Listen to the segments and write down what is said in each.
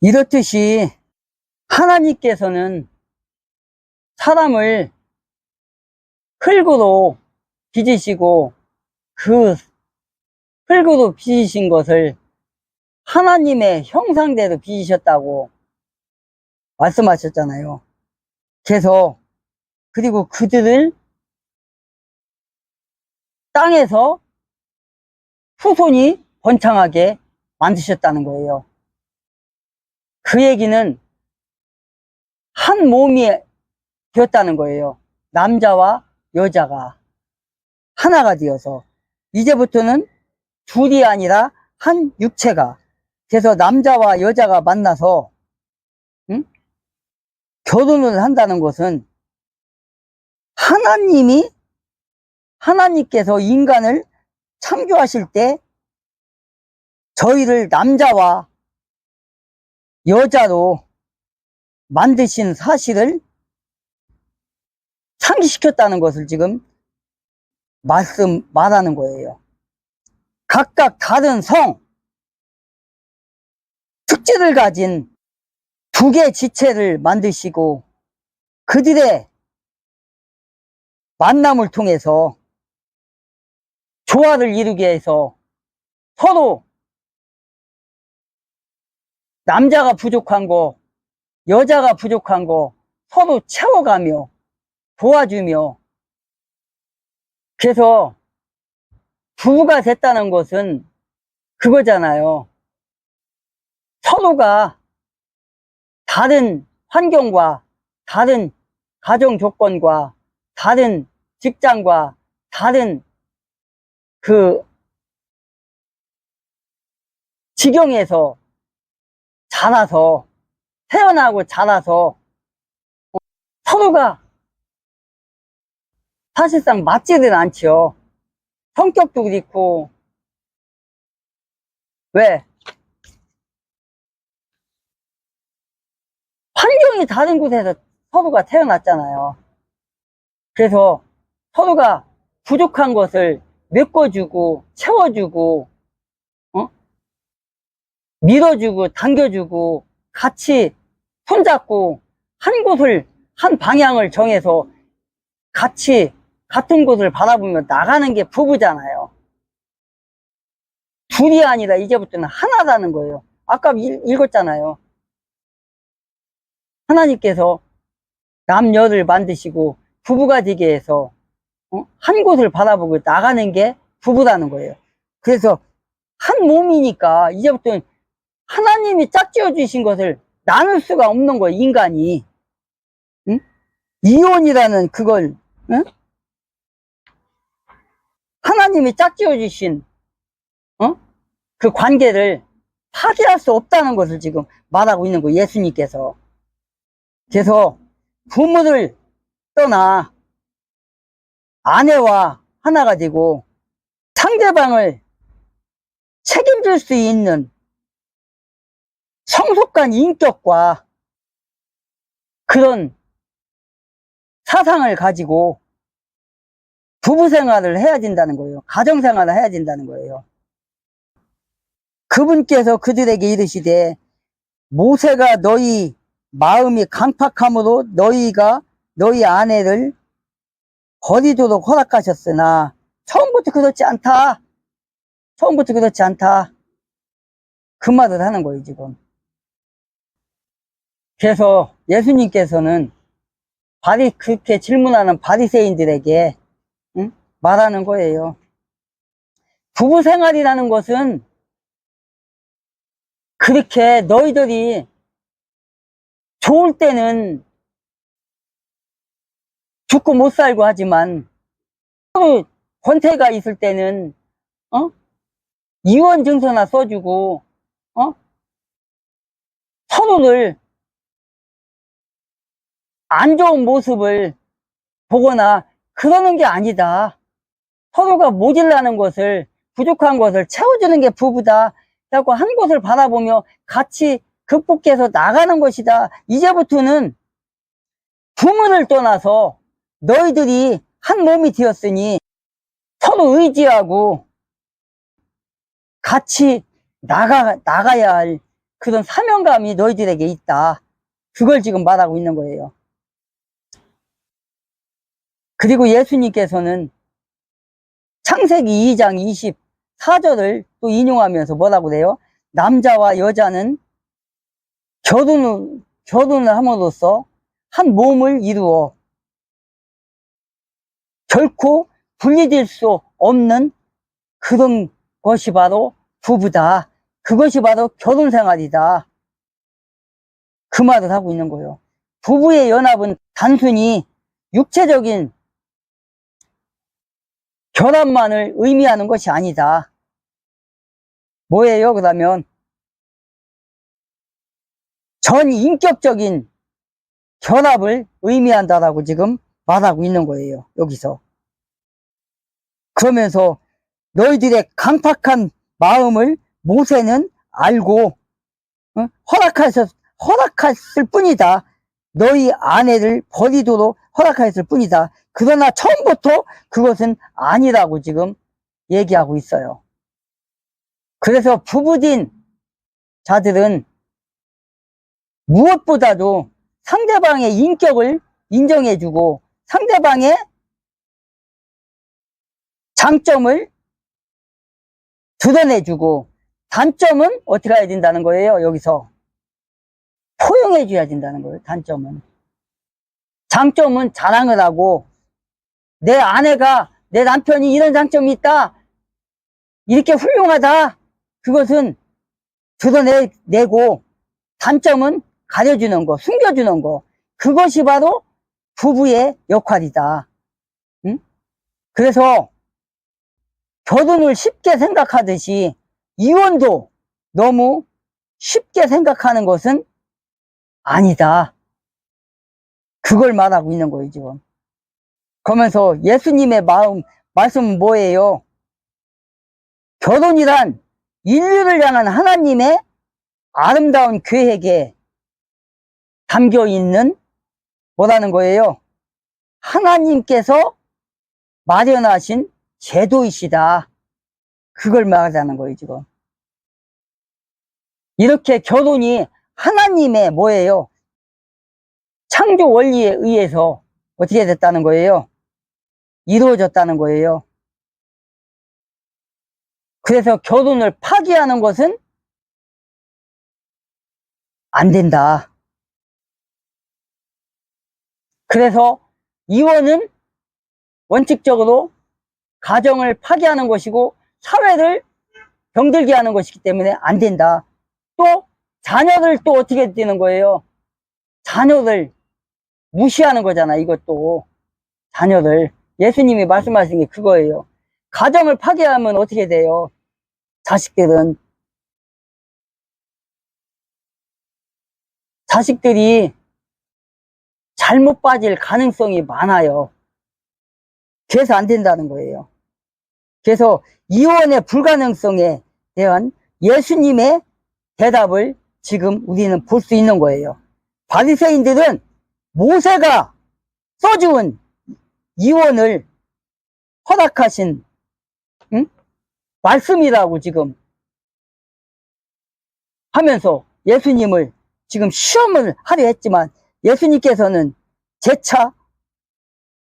이렇듯이 하나님께서는 사람을 흙으로 빚으시고 그 흙으로 빚으신 것을 하나님의 형상대로 빚으셨다고 말씀하셨잖아요. 그리고 그들을 땅에서 후손이 번창하게 만드셨다는 거예요. 그 얘기는 한 몸이 되었다는 거예요. 남자와 여자가 하나가 되어서 이제부터는 둘이 아니라 한 육체가, 그래서 남자와 여자가 만나서 결혼을 한다는 것은 하나님께서 인간을 창조하실 때 저희를 남자와 여자로 만드신 사실을 상기시켰다는 것을 지금 말하는 거예요. 각각 다른 특질을 가진 두 개의 지체를 만드시고 그들의 만남을 통해서 조화를 이루게 해서 서로 남자가 부족한 거, 여자가 부족한 거 서로 채워가며 도와주며, 그래서 부부가 됐다는 것은 그거잖아요. 서로가 다른 환경과 다른 가정 조건과 다른 직장과 다른 그 지경에서 태어나고 자라서 서로가 사실상 맞지는 않죠. 성격도 그렇고. 왜? 환경이 다른 곳에서 서로가 태어났잖아요. 그래서 서로가 부족한 것을 메꿔주고 채워주고 밀어주고 당겨주고 같이 손잡고 한 방향을 정해서 같이 같은 곳을 바라보며 나가는 게 부부잖아요. 둘이 아니라 이제부터는 하나라는 거예요. 아까 읽었잖아요. 하나님께서 남녀를 만드시고 부부가 되게 해서 한 곳을 바라보고 나가는 게 부부라는 거예요. 그래서 한 몸이니까 이제부터는 하나님이 짝지어 주신 것을 나눌 수가 없는 거예요, 인간이. 응? 이혼이라는 그걸 하나님이 짝지어 주신 그 관계를 파괴할 수 없다는 것을 지금 말하고 있는 거예요, 예수님께서. 그래서 부모를 떠나 아내와 하나가 되고 상대방을 책임질 수 있는 성숙한 인격과 그런 사상을 가지고 부부 생활을 해야 된다는 거예요. 가정 생활을 해야 된다는 거예요. 그분께서 그들에게 이르시되 모세가 너희 마음이 강팍함으로 너희 아내를 버리도록 허락하셨으나 처음부터 그렇지 않다. 그 말을 하는 거예요, 지금. 그래서 예수님께서는 그렇게 질문하는 바리새인들에게 말하는 거예요. 부부 생활이라는 것은 그렇게 너희들이 좋을 때는 죽고 못 살고 하지만 서로 권태가 있을 때는 이혼 증서나 써주고 서로를 안 좋은 모습을 보거나 그러는 게 아니다. 서로가 모질라는 것을, 부족한 것을 채워주는 게 부부다. 그래서 한 곳을 바라보며 같이 극복해서 나가는 것이다. 이제부터는 부모를 떠나서 너희들이 한 몸이 되었으니 서로 의지하고 같이 나가야 할 그런 사명감이 너희들에게 있다. 그걸 지금 말하고 있는 거예요. 그리고 예수님께서는 창세기 2장 24절을 또 인용하면서 뭐라고 그래요? 남자와 여자는 결혼을 함으로써 한 몸을 이루어 결코 분리될 수 없는 그런 것이 바로 부부다. 그것이 바로 결혼 생활이다. 그 말을 하고 있는 거예요. 부부의 연합은 단순히 육체적인 결합만을 의미하는 것이 아니다. 뭐예요? 그러면 전 인격적인 결합을 의미한다라고 지금 말하고 있는 거예요. 여기서. 그러면서 너희들의 강팍한 마음을 모세는 알고 허락했을 뿐이다. 너희 아내를 버리도록 허락했을 뿐이다. 그러나 처음부터 그것은 아니라고 지금 얘기하고 있어요. 그래서 부부인 자들은 무엇보다도 상대방의 인격을 인정해주고 상대방의 장점을 드러내주고 단점은 어떻게 해야 된다는 거예요. 여기서 포용해 줘야 된다는 거예요. 단점은. 장점은 자랑을 하고 내 아내가 내 남편이 이런 장점이 있다, 이렇게 훌륭하다, 그것은 드러내고 단점은 가려주는 거, 숨겨주는 거, 그것이 바로 부부의 역할이다. 응? 그래서 결혼을 쉽게 생각하듯이 이혼도 너무 쉽게 생각하는 것은 아니다. 그걸 말하고 있는 거예요, 지금. 그러면서 예수님의 말씀은 뭐예요? 결혼이란 인류를 향한 하나님의 아름다운 계획에 담겨 있는 뭐라는 거예요? 하나님께서 마련하신 제도이시다. 그걸 말하자는 거예요, 지금. 이렇게 결혼이 하나님의 뭐예요? 창조 원리에 의해서 어떻게 됐다는 거예요? 이루어졌다는 거예요. 그래서 결혼을 파기하는 것은 안 된다. 그래서 이혼은 원칙적으로 가정을 파괴하는 것이고 사회를 병들게 하는 것이기 때문에 안 된다. 또 자녀를 또 어떻게 되는 거예요? 자녀를 무시하는 거잖아. 이것도 자녀를 예수님이 말씀하신 게 그거예요. 가정을 파괴하면 어떻게 돼요? 자식들이 잘못 빠질 가능성이 많아요. 그래서 안 된다는 거예요. 그래서 이혼의 불가능성에 대한 예수님의 대답을 지금 우리는 볼 수 있는 거예요. 바리새인들은 모세가 써준 이혼을 허락하신 말씀이라고 지금 하면서 예수님을 지금 시험을 하려 했지만 예수님께서는 재차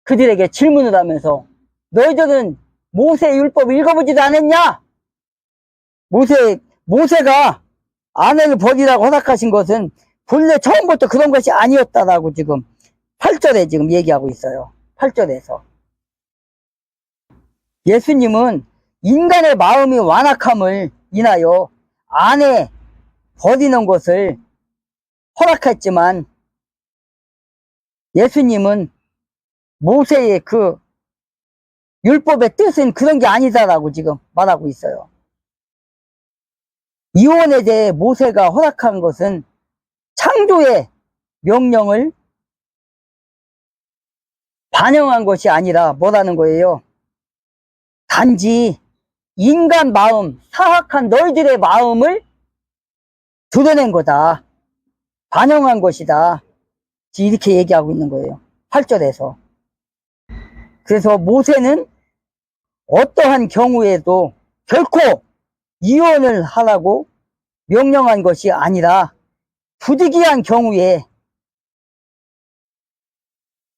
그들에게 질문을 하면서 너희들은 모세 율법 읽어보지도 않았냐? 모세가 아내를 버리라고 허락하신 것은 본래 처음부터 그런 것이 아니었다라고 지금 8절에 지금 얘기하고 있어요. 8절에서. 예수님은 인간의 마음이 완악함을 인하여 아내 버리는 것을 허락했지만 예수님은 모세의 그 율법의 뜻은 그런 게 아니다라고 지금 말하고 있어요. 이혼에 대해 모세가 허락한 것은 창조의 명령을 반영한 것이 아니라 뭐라는 거예요? 단지 인간 마음, 사악한 너희들의 마음을 드러낸 거다. 반영한 것이다. 이렇게 얘기하고 있는 거예요. 8절에서. 그래서 모세는 어떠한 경우에도 결코 이혼을 하라고 명령한 것이 아니라 부득이한 경우에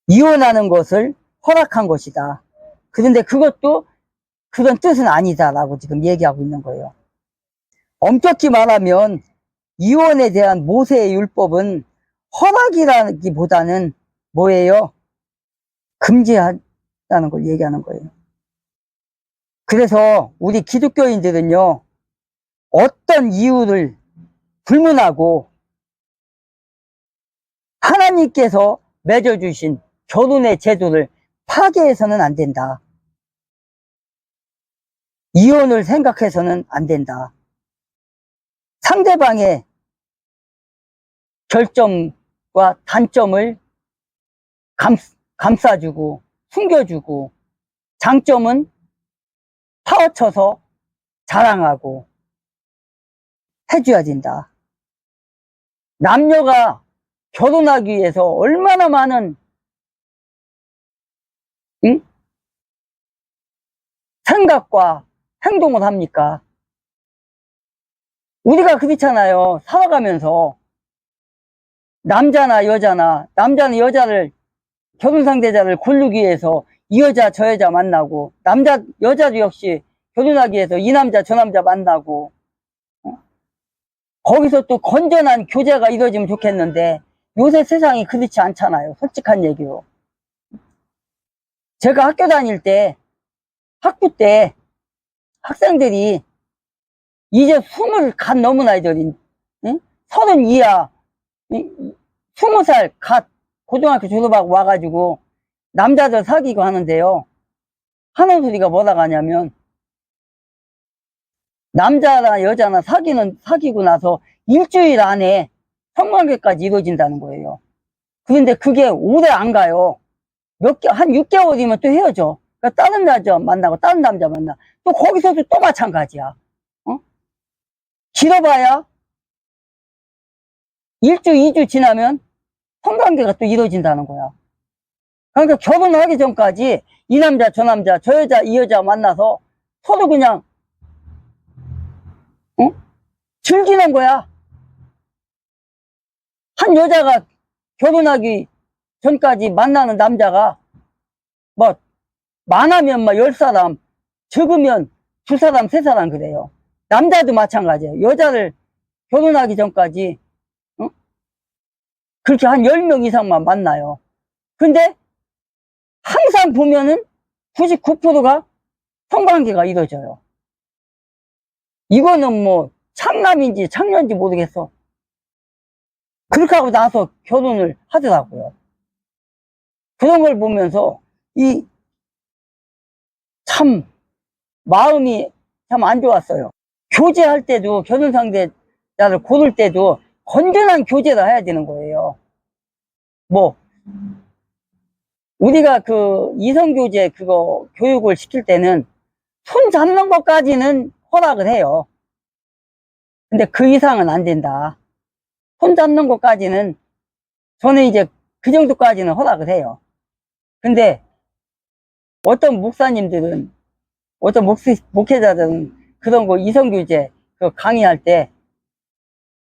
이혼하는 것을 허락한 것이다. 그런데 그것도 그런 뜻은 아니다라고 지금 얘기하고 있는 거예요. 엄격히 말하면 이혼에 대한 모세의 율법은 허락이라기보다는 뭐예요? 금지한다는 걸 얘기하는 거예요. 그래서 우리 기독교인들은요, 어떤 이유를 불문하고 하나님께서 맺어주신 결혼의 제도를 파괴해서는 안 된다. 이혼을 생각해서는 안 된다. 상대방의 결점과 단점을 감싸주고 숨겨주고 장점은 파헤쳐서 자랑하고 해줘야 된다. 남녀가 결혼하기 위해서 얼마나 많은 생각과 행동을 합니까? 우리가 그렇잖아요. 살아가면서 남자나 남자는 여자를 결혼 상대자를 고르기 위해서 이 여자 저 여자 만나고 여자도 역시 결혼하기 위해서 이 남자 저 남자 만나고 거기서 또 건전한 교제가 이루어지면 좋겠는데 요새 세상이 그렇지 않잖아요. 솔직한 얘기로. 제가 학교 다닐 때 학부 때 학생들이 이제 20 갓 넘은 아이들이 32야 20살 갓 고등학교 졸업하고 와가지고 남자들 사귀고 하는데요. 하는 소리가 뭐라고 하냐면 남자나 여자나 사귀고 나서 일주일 안에 성관계까지 이루어진다는 거예요. 그런데 그게 오래 안 가요. 한 6개월이면 또 헤어져. 그러니까 다른 여자 만나고 다른 남자 만나. 또 거기서도 또 마찬가지야. 길어봐야 1주, 2주 지나면 성관계가 또 이루어진다는 거야. 그러니까 결혼하기 전까지 이 남자, 저 남자, 저 여자, 이 여자 만나서 서로 그냥 즐기는 거야. 한 여자가 결혼하기 전까지 만나는 남자가 뭐 많으면 10사람, 적으면 2사람, 3사람 그래요. 남자도 마찬가지예요. 여자를 결혼하기 전까지 그렇게 한 10명 이상만 만나요. 근데 항상 보면은 99%가 성관계가 이루어져요. 이거는 뭐 창남인지 창녀인지 모르겠어. 그렇게 하고 나서 결혼을 하더라고요. 그런 걸 보면서 참 마음이 참 안 좋았어요. 교제할 때도 결혼 상대자를 고를 때도 건전한 교제를 해야 되는 거예요. 뭐 우리가 그 이성교제 그거 교육을 시킬 때는 손 잡는 것까지는 허락을 해요. 근데 그 이상은 안 된다. 손 잡는 것까지는 저는 이제 그 정도까지는 허락을 해요. 근데 어떤 목사님들은 어떤 목회자들은 그런 거 이성교제 그 강의할 때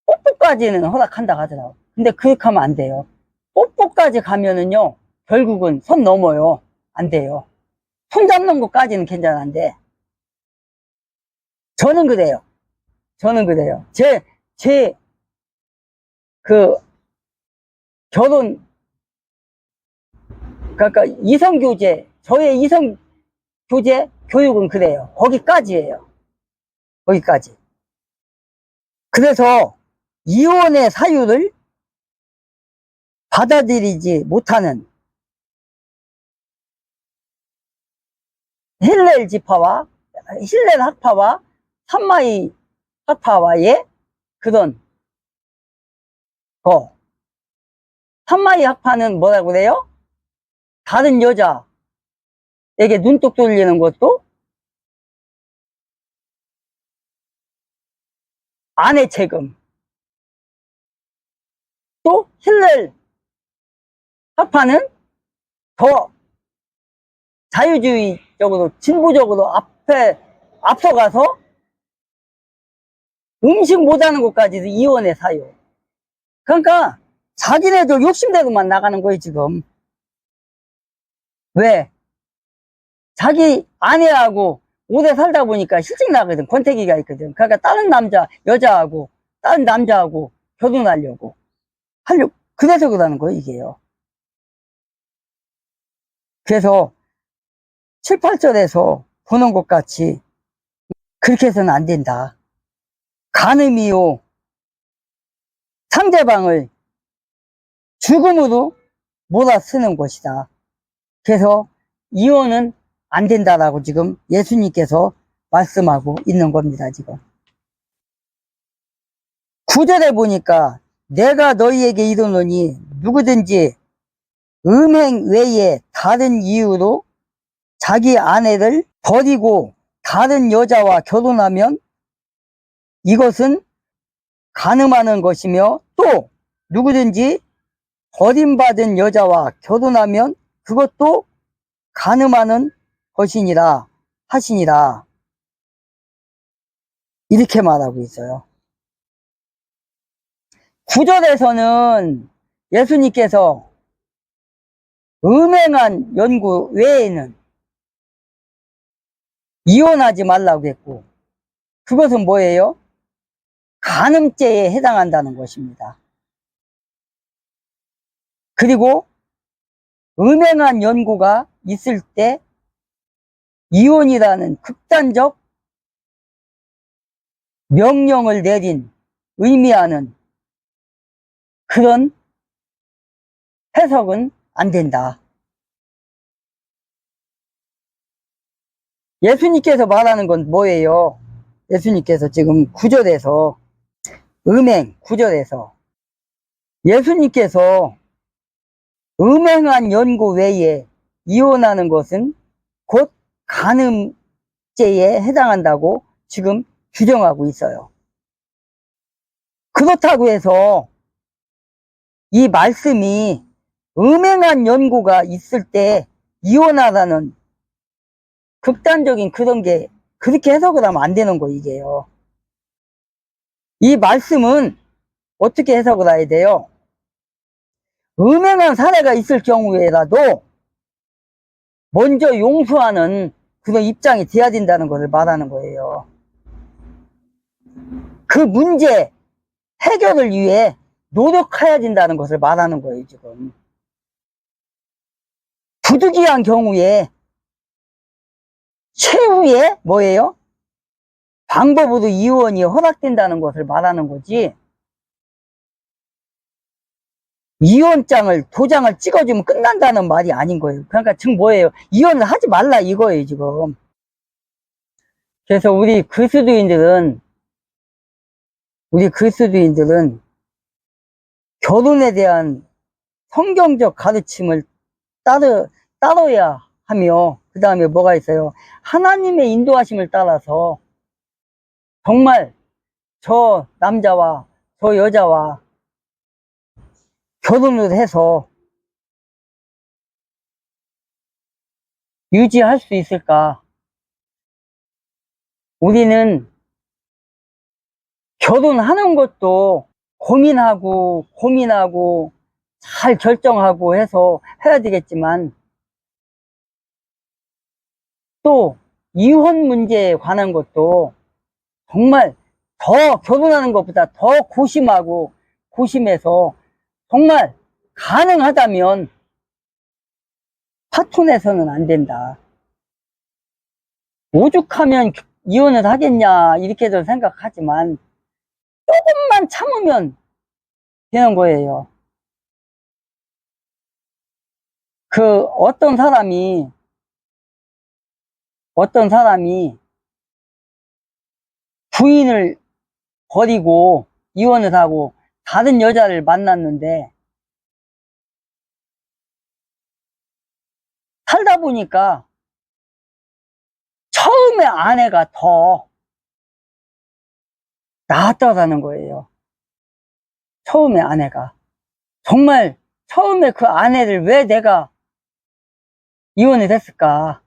뽀뽀까지는 허락한다 하더라고. 근데 그렇게 하면 안 돼요. 뽀뽀까지 가면은요 결국은 선 넘어요. 안 돼요. 손 잡는 것까지는 괜찮은데 저는 그래요. 그 결혼 그러니까 저의 이성교제 교육은 그래요. 거기까지예요. 거기까지. 그래서 이혼의 사유를 받아들이지 못하는 힐렐 학파와 산마이 학파와의 그런 거. 산마이 학파는 뭐라고 그래요? 다른 여자에게 눈독 돌리는 것도 아내 책임. 또 힐렐 학파는 더 자유주의적으로 진보적으로 앞서가서 음식 못하는 것까지도 이혼해 사요. 그러니까 자기네들 욕심대로만 나가는 거예요 지금. 왜? 자기 아내하고 오래 살다 보니까 실직 나거든. 권태기가 있거든. 그러니까 다른 남자하고 결혼하려고 그래서 그러는 거예요 이게요. 그래서 7, 8절에서 보는 것 같이 그렇게 해서는 안 된다. 간음이요 상대방을 죽음으로 몰아쓰는 것이다. 그래서 이혼은 안 된다라고 지금 예수님께서 말씀하고 있는 겁니다 지금. 9절에 보니까 내가 너희에게 이르노니 누구든지 음행 외에 다른 이유로 자기 아내를 버리고 다른 여자와 결혼하면 이것은 간음하는 것이며, 또 누구든지 버림받은 여자와 결혼하면 그것도 간음하는 것이니라 하시니라. 이렇게 말하고 있어요. 9절에서는 예수님께서 음행한 연구 외에는 이혼하지 말라고 했고, 그것은 뭐예요? 간음죄에 해당한다는 것입니다. 그리고 음행한 연구가 있을 때 이혼이라는 극단적 명령을 내린 의미하는 그런 해석은 안 된다. 예수님께서 말하는 건 뭐예요? 예수님께서 지금 9절에서 음행 9절에서 예수님께서 음행한 연구 외에 이혼하는 것은 곧 간음죄에 해당한다고 지금 규정하고 있어요. 그렇다고 해서 이 말씀이 음행한 연구가 있을 때 이혼하라는 극단적인 그런 게 그렇게 해석을 하면 안 되는 거 이게요. 이 말씀은 어떻게 해석을 해야 돼요? 음행한 사례가 있을 경우에라도 먼저 용서하는 그런 입장이 돼야 된다는 것을 말하는 거예요. 그 문제 해결을 위해 노력해야 된다는 것을 말하는 거예요 지금. 부득이한 경우에 최후의 뭐예요? 방법으로 이혼이 허락된다는 것을 말하는 거지, 이혼장을 도장을 찍어주면 끝난다는 말이 아닌 거예요. 그러니까 지금 뭐예요? 이혼을 하지 말라 이거예요 지금. 그래서 우리 그리스도인들은 결혼에 대한 성경적 가르침을 따라야 하며, 그 다음에 뭐가 있어요? 하나님의 인도하심을 따라서 정말 저 남자와 저 여자와 결혼을 해서 유지할 수 있을까? 우리는 결혼하는 것도 고민하고 잘 결정하고 해서 해야 되겠지만, 또 이혼 문제에 관한 것도 정말 더 결혼하는 것보다 더 고심해서 정말 가능하다면 파혼해서는 안 된다. 오죽하면 이혼을 하겠냐 이렇게도 생각하지만 조금만 참으면 되는 거예요. 그 어떤 사람이 부인을 버리고 이혼을 하고 다른 여자를 만났는데, 살다 보니까 처음에 아내가 더 나았다라는 거예요. 처음에 아내가. 정말 처음에 그 아내를 왜 내가 이혼을 했을까?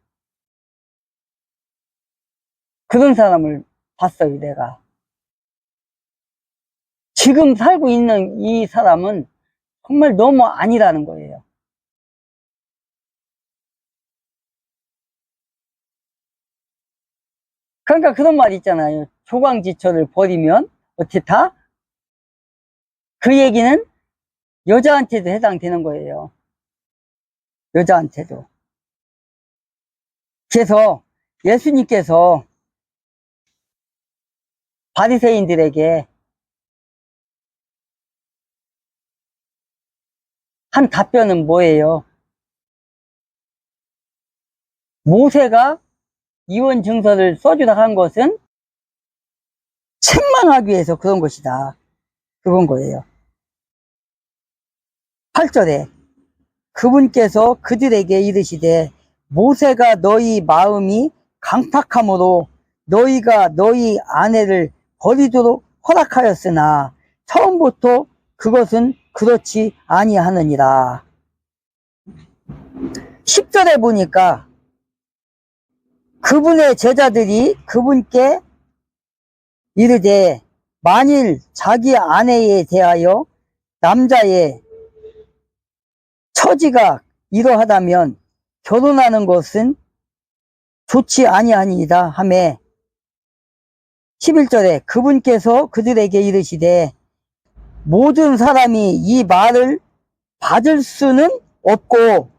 그런 사람을 봤어요 내가. 지금 살고 있는 이 사람은 정말 너무 아니라는 거예요. 그러니까 그런 말 있잖아요. 조광지처를 버리면 어떻게 다? 그 얘기는 여자한테도 해당되는 거예요. 여자한테도. 그래서 예수님께서 바리새인들에게 한 답변은 뭐예요? 모세가 이혼 증서를 써주라 한 것은 책망하기 위해서 그런 것이다. 그건 거예요. 8절에 그분께서 그들에게 이르시되 모세가 너희 마음이 강팍함으로 너희가 너희 아내를 버리도록 허락하였으나 처음부터 그것은 그렇지 아니하느니라. 10절에 보니까 그분의 제자들이 그분께 이르되 만일 자기 아내에 대하여 남자의 처지가 이러하다면 결혼하는 것은 좋지 아니하니이다 하매 11절에 그분께서 그들에게 이르시되 모든 사람이 이 말을 받을 수는 없고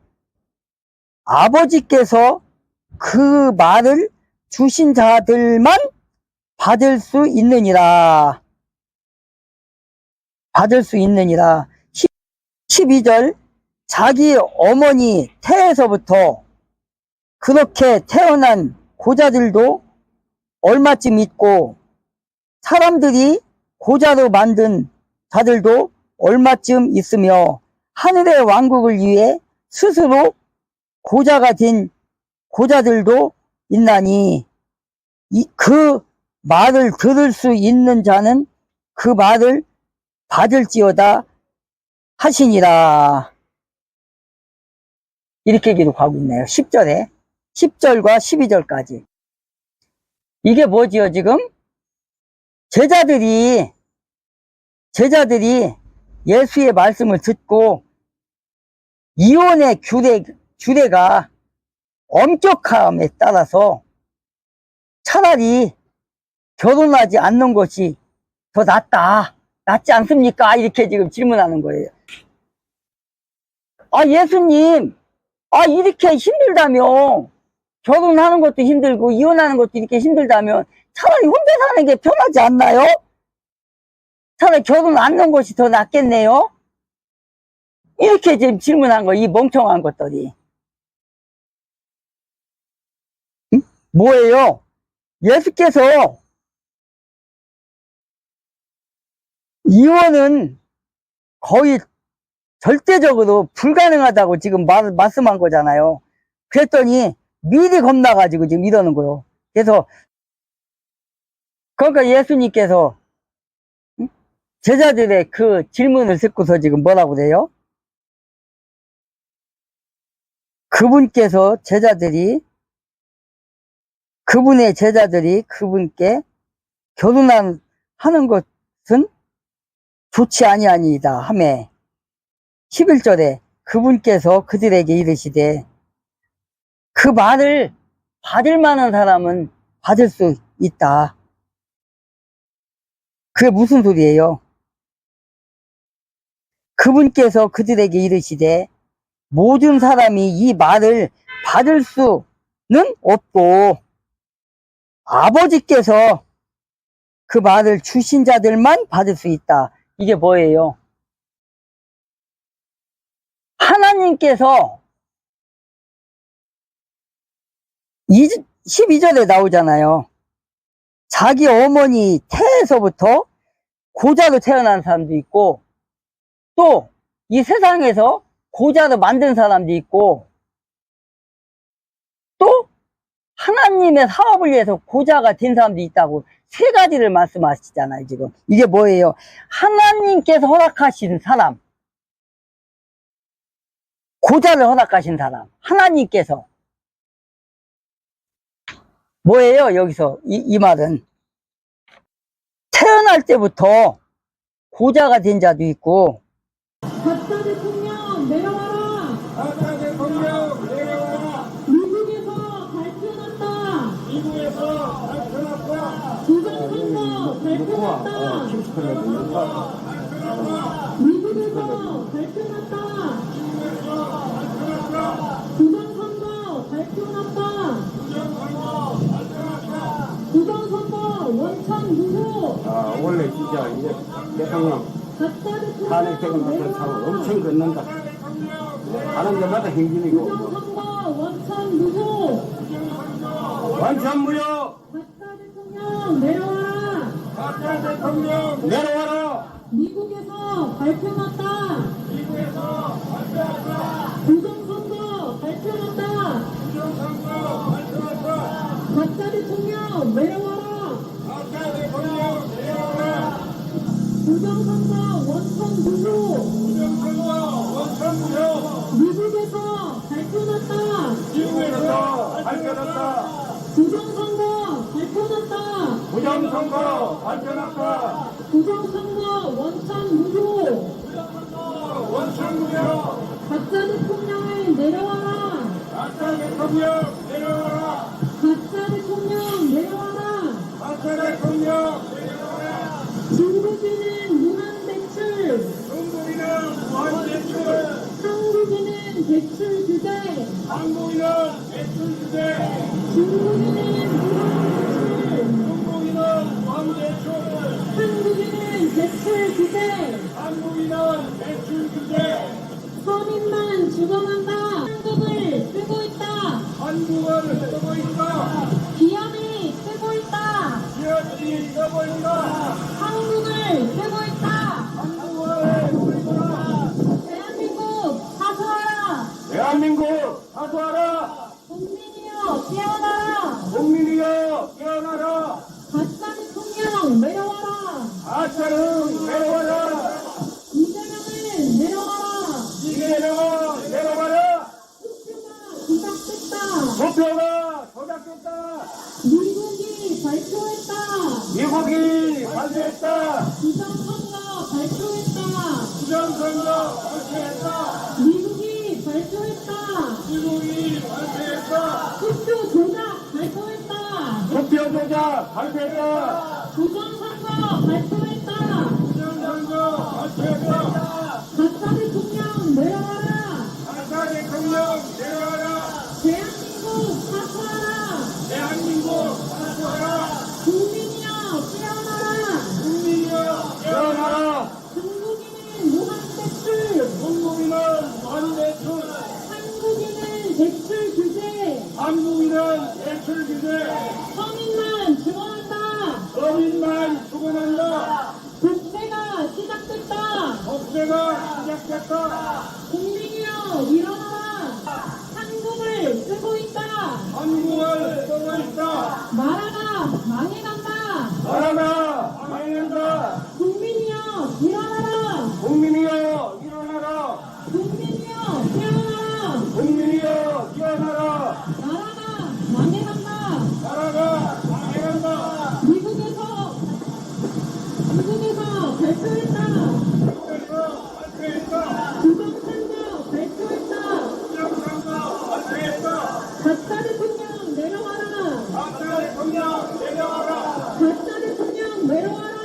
아버지께서 그 말을 주신 자들만 받을 수 있느니라. 받을 수 있느니라. 12절 자기 어머니 태에서부터 그렇게 태어난 고자들도 얼마쯤 있고 사람들이 고자로 만든 자들도 얼마쯤 있으며 하늘의 왕국을 위해 스스로 고자가 된 고자들도 있나니 그 말을 들을 수 있는 자는 그 말을 받을지어다 하시니라. 이렇게 기록하고 있네요. 10절에 10절과 12절까지. 이게 뭐지요 지금? 제자들이 예수의 말씀을 듣고 이혼의 규례가 엄격함에 따라서 차라리 결혼하지 않는 것이 더 낫지 않습니까? 이렇게 지금 질문하는 거예요. 아, 예수님, 이렇게 힘들다며, 결혼하는 것도 힘들고, 이혼하는 것도 이렇게 힘들다면, 차라리 혼자 사는 게 편하지 않나요? 차라리 결혼 안 하는 것이 더 낫겠네요? 이렇게 지금 질문한 거, 이 멍청한 것들이. 응? 뭐예요? 예수께서 이혼은 거의 절대적으로 불가능하다고 지금 말씀한 거잖아요. 그랬더니 미리 겁나가지고 지금 이러는 거예요. 그래서 그러니까 예수님께서 제자들의 그 질문을 듣고서 지금 뭐라고 그래요? 그분의 제자들이 그분께 결혼하는 것은 좋지 아니하니이다 하매 11절에 그분께서 그들에게 이르시되 그 말을 받을 만한 사람은 받을 수 있다. 그게 무슨 소리예요? 그분께서 그들에게 이르시되 모든 사람이 이 말을 받을 수는 없고 아버지께서 그 말을 주신 자들만 받을 수 있다. 이게 뭐예요? 하나님께서 12절에 나오잖아요. 자기 어머니 태에서부터 고자로 태어난 사람도 있고 또 이 세상에서 고자로 만든 사람도 있고 또 하나님의 사업을 위해서 고자가 된 사람도 있다고 세 가지를 말씀하시잖아요. 지금 이게 뭐예요? 하나님께서 허락하신 사람, 고자를 허락하신 사람, 하나님께서 뭐예요? 여기서 이 말은 태어날 때부터 고자가 된 자도 있고. 박사 대통령 내려와라. 박사 대통령 내려와라. 미국에서 발표났다. 미국에서 발표났다. 부정선거 발표났다. 미국에서 발표났다. 부정선거 발표났다. 부정선거 원천 무효. 아, 원래 진짜 이제 대통령 박사 탄핵 되고 대통령 나서 차고 내려와라. 엄청 걷는다. 하는 데마다 행진이고. 부정선거 원천 무효. 완전무효. 박사 대통령 내려와라. 박사 대통령 내려와라. 미국에서 발표났다. 미국에서 발표났다. 부정선거 발표났다. 부정선거 발표났다. 박사 대통령 내려와라. 박사 대통령 내려와라. 부정선거 원천 무효. 부정선거 원천무효. 미국에서 발표났다. 미국에서 발표났다. 부정선거 발표났다. 부정선거 발표났다. 부정선거 원천 무효. 원천무효. 박사 대통령을 내려와라. 박사 대통령 내려와라. 박사 대통령 내려와라. 박사 대통령 내려와라. 중국인은 무한 대출. 중국인은 무한대출. 한국인은 대출 규제. 한국인은 대출 규제. 중국인은 무한 중국인은 무한대출. 대출. 한국인은 대출 규제. 한국인은 대출 규제. 서민만 죽어간다. 한국을 쓰고 있다. 한국을 쓰고 있다. 기업이 쓰고 있다. 기업이 쓰고 있다. 한국을 쓰고 있다. 한국을 쓰고 있다. 대한민국 사수하라. 대한민국 사수하라. 국민이여 깨어나라. 국민이여 깨어나라. 박사 대통령 내려와라. 아차는 내려와라. 이재명을 내려와라. 이재명은 내려와라. 투표가 조작됐다. 투표가 조작됐다. 미국이 발표했다. 미국이 발표했다. 부정선거 발표했다. 부정선거 발표했다. 미국이 발표했다. 미국이 발표했다. 투표 조작 발표했다. 투표 조작 발표했다. 부정선거 발표했다. 부정선거 발표했다. 박사 대통령 내려와라. 박사 대통령 내려와라. 대한민국 사수하라. 대한민국 사수하라. 국민이여 깨어나라. 국민이여 깨어나라. 중국인은 무한대출. 중국인은 무한대출. 한국인은 대출 규제. 한국인은 대출 규제. 서민만 죽어간다. 서민만 죽어난다. 독재가 시작됐다. 독재가 시작됐다. 국민이여 일어나라. 한국을 쓰고 있다. 한국을 쓰고 있다. 나라가 망해간다. 나라가 망한다. 국민이여 일어나라. 국민이여 일어나라. 국민이여 깨어나라. 국민이여 일어나라. 나라가 망해간다. 나라가 망한다. 미국에서 발표했다. 그래서 발표했다. 부정선거 발표했다. 부정선거 발표했다. 박사 대통령 내려와라. 박사 대통령 내려와라. 박사 대통령 내려와라.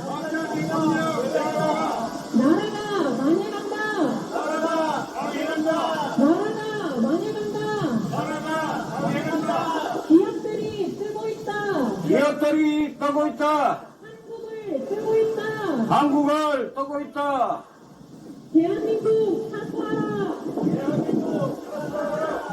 박사 대통령 내려와라. 나라가 망해간다. 나라가 망한다. 나라가 망해간다. 나라가 망한다. 기업들이 쓰고 있다. 기업들이 떠고 있다. 한국을 쓰고 있다. 한국을 떠고 있다. 대한민국 사수하라. 대한민국 사수하라.